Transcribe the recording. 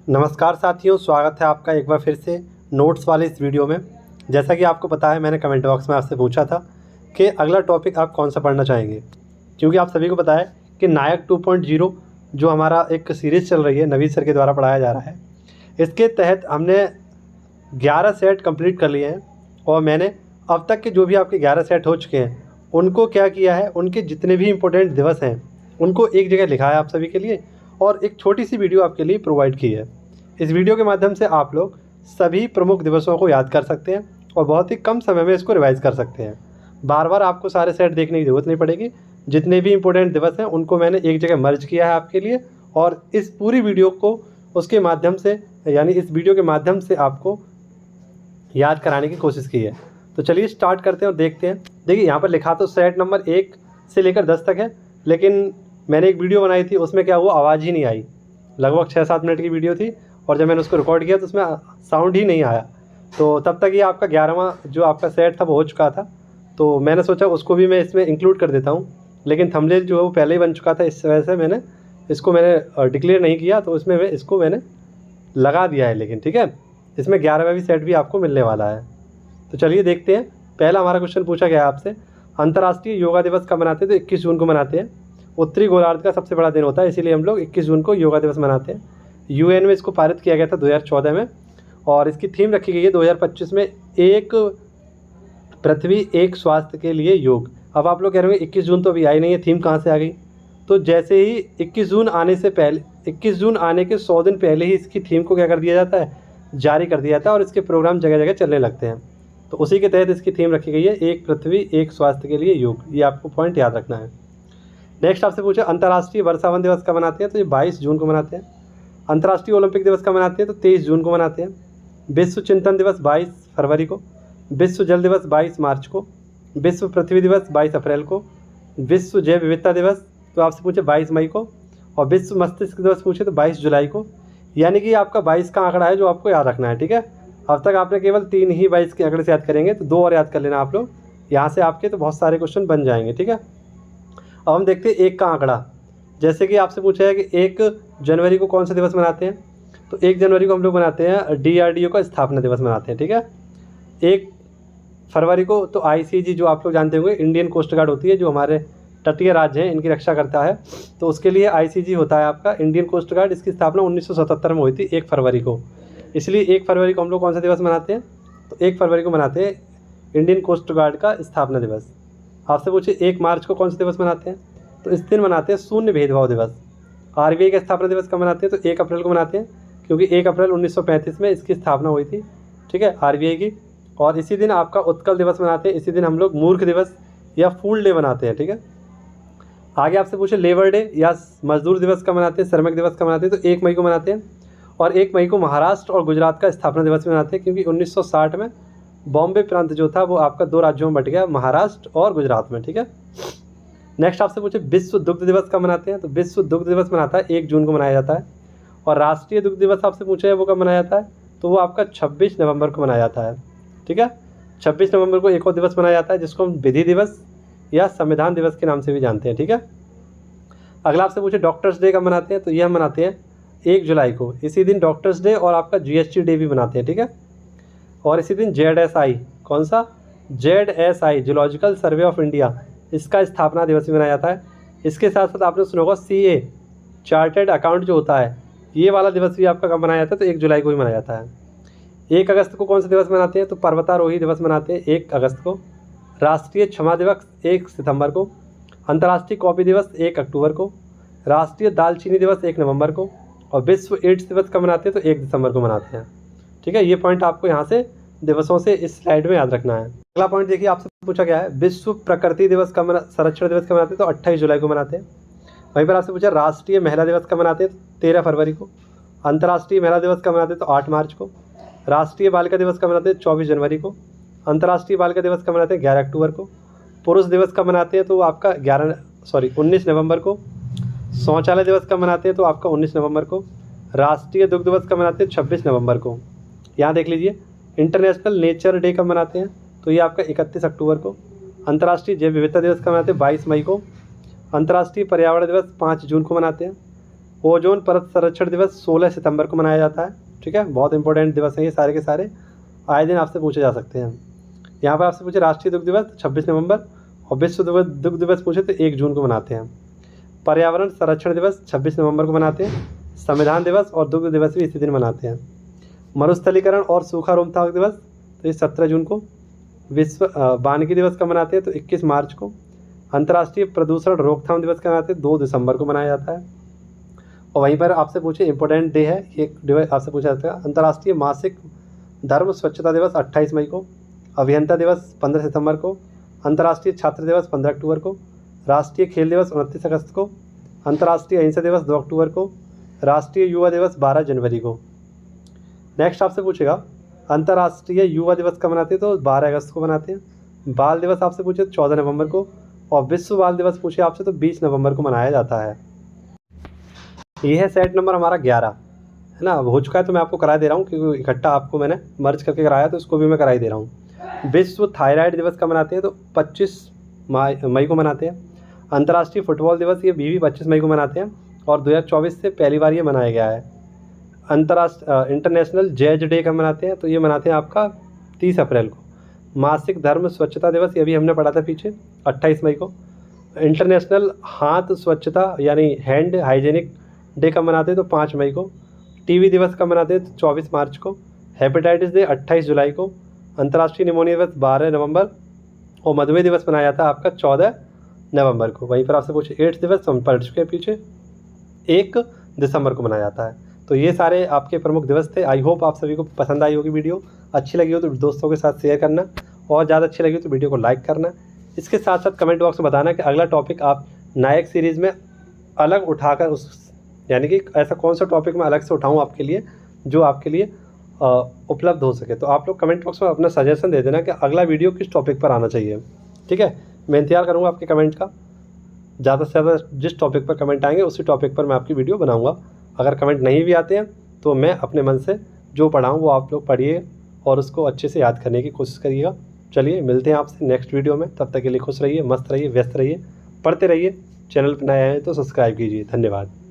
नमस्कार साथियों, स्वागत है आपका एक बार फिर से नोट्स वाले इस वीडियो में। जैसा कि आपको पता है, मैंने कमेंट बॉक्स में आपसे पूछा था कि अगला टॉपिक आप कौन सा पढ़ना चाहेंगे, क्योंकि आप सभी को पता है कि नायक 2.0 जो हमारा एक सीरीज़ चल रही है, नवीद सर के द्वारा पढ़ाया जा रहा है। इसके तहत हमने 11 सेट कंप्लीट कर लिए हैं और मैंने अब तक के जो भी आपके 11 सेट हो चुके हैं उनको क्या किया है, उनके जितने भी इम्पोर्टेंट दिवस हैं उनको एक जगह लिखा है आप सभी के लिए और एक छोटी सी वीडियो आपके लिए प्रोवाइड की है। इस वीडियो के माध्यम से आप लोग सभी प्रमुख दिवसों को याद कर सकते हैं और बहुत ही कम समय में इसको रिवाइज़ कर सकते हैं। बार बार आपको सारे सेट देखने की ज़रूरत नहीं पड़ेगी। जितने भी इम्पोर्टेंट दिवस हैं उनको मैंने एक जगह मर्ज किया है आपके लिए और इस पूरी वीडियो को उसके माध्यम से यानी इस वीडियो के माध्यम से आपको याद कराने की कोशिश की है। तो चलिए स्टार्ट करते हैं और देखते हैं। देखिए, यहाँ पर लिखा तो सेट नंबर 1 से लेकर 10 तक है, लेकिन मैंने एक वीडियो बनाई थी, उसमें क्या हुआ, आवाज़ ही नहीं आई। लगभग 6-7 मिनट की वीडियो थी और जब मैंने उसको रिकॉर्ड किया तो उसमें साउंड ही नहीं आया। तो तब तक ये आपका 11वां जो आपका सेट था वो हो चुका था। तो मैंने सोचा उसको भी मैं इसमें इंक्लूड कर देता हूँ, लेकिन थंबनेल जो है वो पहले ही बन चुका था, इस वजह से मैंने डिक्लेयर नहीं किया। तो इसमें इसको मैंने लगा दिया है, लेकिन ठीक है, इसमें 11वां भी सेट भी आपको मिलने वाला है। तो चलिए देखते हैं। पहला हमारा क्वेश्चन पूछा गया है आपसे, अंतर्राष्ट्रीय योगा दिवस कब मनाते हैं? तो 21 जून को मनाते हैं। उत्तरी गोलार्ध का सबसे बड़ा दिन होता है, इसीलिए हम लोग 21 जून को योगा दिवस मनाते हैं। यूएन में इसको पारित किया गया था 2014 में और इसकी थीम रखी गई है 2025 में, एक पृथ्वी एक स्वास्थ्य के लिए योग। अब आप लोग कह रहे होंगे 21 जून तो अभी आई नहीं है, थीम कहाँ से आ गई? तो जैसे ही 21 जून आने से पहले, 21 जून आने के 100 दिन पहले ही इसकी थीम को क्या कर दिया जाता है, जारी कर दिया जाता है और इसके प्रोग्राम जगह जगह चलने लगते हैं। तो उसी के तहत इसकी थीम रखी गई है, एक पृथ्वी एक स्वास्थ्य के लिए योग। ये आपको पॉइंट याद रखना है। नेक्स्ट आपसे पूछे, अंतर्राष्ट्रीय वर्षावन दिवस कब मनाते हैं? तो ये 22 जून को मनाते हैं। अंतर्राष्ट्रीय ओलंपिक दिवस कब मनाते हैं? तो 23 जून को मनाते हैं। विश्व चिंतन दिवस 22 फरवरी को। विश्व जल दिवस 22 मार्च को। विश्व पृथ्वी दिवस 22 अप्रैल को। विश्व जैव विविधता दिवस तो आपसे पूछे 22 मई को। और विश्व मस्तिष्क दिवस पूछे तो 22 जुलाई को। यानी कि आपका 22 का आंकड़ा है जो आपको याद रखना है, ठीक है। अब तक आपने केवल 3 ही 22 के आंकड़े से याद करेंगे, तो 2 और याद कर लेना आप लोग। यहाँ से आपके तो बहुत सारे क्वेश्चन बन जाएंगे, ठीक है। अब हम देखते हैं 1 का आंकड़ा। जैसे कि आपसे पूछा है कि 1 जनवरी को कौन सा दिवस मनाते हैं? तो 1 जनवरी को हम लोग मनाते हैं DRDO का स्थापना दिवस मनाते हैं, ठीक है। 1 फरवरी को तो ICG जो आप लोग जानते होंगे, इंडियन कोस्ट गार्ड होती है, जो हमारे तटीय राज्य हैं इनकी रक्षा करता है, तो उसके लिए ICG होता है आपका इंडियन कोस्ट गार्ड। इसकी स्थापना 1977 में हुई थी 1 फरवरी को। इसलिए 1 फरवरी को हम लोग कौन सा दिवस मनाते हैं? तो 1 फरवरी को मनाते हैं इंडियन कोस्ट गार्ड का स्थापना दिवस। आपसे पूछे 1 मार्च को कौन सा दिवस मनाते हैं? तो इस दिन मनाते हैं शून्य भेदभाव दिवस। RBI का स्थापना दिवस कब मनाते हैं? तो 1 अप्रैल को मनाते हैं, क्योंकि 1 अप्रैल 1935 में इसकी स्थापना हुई थी, ठीक है, RBI की। और इसी दिन आपका उत्कल दिवस मनाते हैं। इसी दिन हम लोग मूर्ख दिवस या फूल डे मनाते हैं, ठीक है। आगे आपसे पूछे लेबर डे या मजदूर दिवस कब मनाते हैं, श्रमिक दिवस कब मनाते हैं? तो 1 मई को मनाते हैं। और 1 मई को महाराष्ट्र और गुजरात का स्थापना दिवस मनाते हैं, क्योंकि 1960 में बॉम्बे प्रांत जो था वो आपका 2 राज्यों में बट गया, महाराष्ट्र और गुजरात में, ठीक है। नेक्स्ट आपसे पूछे विश्व दुग्ध दिवस कब मनाते हैं? तो विश्व दुग्ध दिवस मनाता है 1 जून को मनाया जाता है। और राष्ट्रीय दुग्ध दिवस आपसे पूछा है वो कब मनाया जाता है? तो वो आपका 26 नवंबर को मनाया जाता है, ठीक है। 26 नवंबर को एक और दिवस मनाया जाता है जिसको हम विधि दिवस या संविधान दिवस के नाम से भी जानते हैं, ठीक है। अगला आपसे पूछे डॉक्टर्स डे कब मनाते हैं? तो ये हम मनाते हैं 1 जुलाई को। इसी दिन डॉक्टर्स डे और आपका GST डे भी मनाते हैं, ठीक है। और इसी दिन ZSI, कौन सा? ZSI zoological survey of India, इसका स्थापना दिवस भी मनाया जाता है। इसके साथ साथ आपने सुना होगा CA चार्टर्ड अकाउंट जो होता है, ये वाला दिवस भी आपका कब मनाया जाता है? तो 1 जुलाई को ही मनाया जाता है। 1 अगस्त को कौन सा दिवस मनाते हैं? तो पर्वतारोही दिवस मनाते हैं 1 अगस्त को। राष्ट्रीय क्षमा दिवस 1 सितंबर को। अंतर्राष्ट्रीय कॉफ़ी दिवस 1 अक्टूबर को। राष्ट्रीय दालचीनी दिवस 1 नवंबर को। और विश्व एड्स दिवस कब मनाते हैं? तो 1 दिसंबर को मनाते हैं, ठीक है। ये पॉइंट आपको यहाँ से दिवसों से इस स्लाइड में याद रखना है। अगला पॉइंट देखिए, आपसे पूछा गया है विश्व प्रकृति दिवस कब संरक्षण दिवस कब मनाते हैं? तो 28 जुलाई को मनाते हैं। वहीं पर आपसे पूछा राष्ट्रीय महिला दिवस कब मनाते हैं? 13 फरवरी को। अंतर्राष्ट्रीय महिला दिवस कब मनाते हैं? तो 8 मार्च को। राष्ट्रीय बालिका दिवस कब मनाते हैं? 24 जनवरी को। अंतर्राष्ट्रीय बालिका दिवस कब मनाते हैं? 11 अक्टूबर को। पुरुष दिवस कब मनाते हैं? तो आपका 19 नवंबर को। शौचालय दिवस कब मनाते हैं? तो आपका 19 नवंबर को। राष्ट्रीय दुग्ध दिवस कब मनाते हैं? 26 नवंबर को। यहाँ देख लीजिए, इंटरनेशनल नेचर डे कब मनाते हैं? तो ये आपका 31 अक्टूबर को। अंतर्राष्ट्रीय जैव विविधता दिवस कब मनाते हैं? 22 मई को। अंतर्राष्ट्रीय पर्यावरण दिवस 5 जून को मनाते हैं। ओजोन परत संरक्षण दिवस 16 सितंबर को मनाया जाता है। ठीक है, बहुत इंपॉर्टेंट दिवस हैं ये सारे के सारे, आए दिन आपसे पूछे जा सकते हैं। यहाँ पर आपसे पूछे राष्ट्रीय दुग्ध दिवस 26 नवंबर, और विश्व दुग्ध दिवस पूछे तो 1 जून को मनाते हैं। पर्यावरण संरक्षण दिवस 26 नवंबर को मनाते हैं। संविधान दिवस और दुग्ध दिवस भी इसी दिन मनाते हैं। मरुस्थलीकरण और सूखा रोकथाम दिवस तो ये 17 जून को। विश्व वानिकी दिवस कब मनाते हैं तो 21 मार्च को। अंतर्राष्ट्रीय प्रदूषण रोकथाम दिवस कब मनाते हैं 2 दिसंबर को मनाया जाता है। और वहीं पर आपसे पूछे इंपॉर्टेंट डे है, एक दिवस आपसे पूछा जाता है अंतर्राष्ट्रीय मासिक धर्म स्वच्छता दिवस 28 मई को। अभियंता दिवस 15 सितंबर को। अंतर्राष्ट्रीय छात्र दिवस 15 अक्टूबर को। राष्ट्रीय खेल दिवस 29 अगस्त को। अंतर्राष्ट्रीय अहिंसा दिवस 2 अक्टूबर को। राष्ट्रीय युवा दिवस 12 जनवरी को। नेक्स्ट आपसे पूछेगा अंतर्राष्ट्रीय युवा दिवस कब मनाते हैं तो 12 अगस्त को मनाते हैं। बाल दिवस आपसे पूछे तो 14 नवंबर को, और विश्व बाल दिवस पूछे आपसे तो 20 नवंबर को मनाया जाता है। ये है सेट नंबर हमारा 11, है ना। अब हो चुका है तो मैं आपको करा दे रहा हूँ, क्योंकि इकट्ठा आपको मैंने मर्ज करके कराया तो इसको भी मैं कराई दे रहा हूँ। विश्व थायराइड दिवस कब मनाते हैं तो 25 मई को मनाते हैं। अंतर्राष्ट्रीय फुटबॉल दिवस ये भी 25 मई को मनाते हैं, और 2024 से पहली बार ये मनाया गया है। इंटरनेशनल जैज डे कब मनाते हैं तो ये मनाते हैं आपका 30 अप्रैल को। मासिक धर्म स्वच्छता दिवस ये भी हमने पढ़ा था पीछे 28 मई को। इंटरनेशनल हाथ स्वच्छता यानी हैंड हाइजेनिक डे कब मनाते हैं तो 5 मई को। टीबी दिवस कब मनाते हैं तो 24 मार्च को। हेपेटाइटिस डे 28 जुलाई को। अंतर्राष्ट्रीय निमोनिया दिवस 12 नवंबर, और मधुमेह दिवस मनाया जाता है आपका 14 नवंबर को। वहीं पर आपसे पूछे एड्स दिवस हम पढ़ चुके हैं पीछे, 1 दिसंबर को मनाया जाता है। तो ये सारे आपके प्रमुख दिवस थे। आई होप आप सभी को पसंद आई होगी वीडियो। अच्छी लगी हो तो दोस्तों के साथ शेयर करना, और ज़्यादा अच्छी लगी हो तो वीडियो को लाइक करना। इसके साथ साथ कमेंट बॉक्स में बताना कि अगला टॉपिक आप नायक सीरीज़ में अलग उठाकर उस यानी कि ऐसा कौन सा टॉपिक मैं अलग से उठाऊँ आपके लिए जो आपके लिए उपलब्ध हो सके। तो आप लोग कमेंट बॉक्स में अपना सजेशन दे देना कि अगला वीडियो किस टॉपिक पर आना चाहिए। ठीक है, मैं इंतजार करूँगा आपके कमेंट का। ज़्यादा से ज़्यादा जिस टॉपिक पर कमेंट आएंगे उसी टॉपिक पर मैं आपकी वीडियो बनाऊँगा। अगर कमेंट नहीं भी आते हैं तो मैं अपने मन से जो पढ़ाऊँ वो आप लोग पढ़िए और उसको अच्छे से याद करने की कोशिश करिएगा। चलिए मिलते हैं आपसे नेक्स्ट वीडियो में, तब तक के लिए खुश रहिए, मस्त रहिए, व्यस्त रहिए, पढ़ते रहिए। चैनल पर नए आए हैं तो सब्सक्राइब कीजिए। धन्यवाद।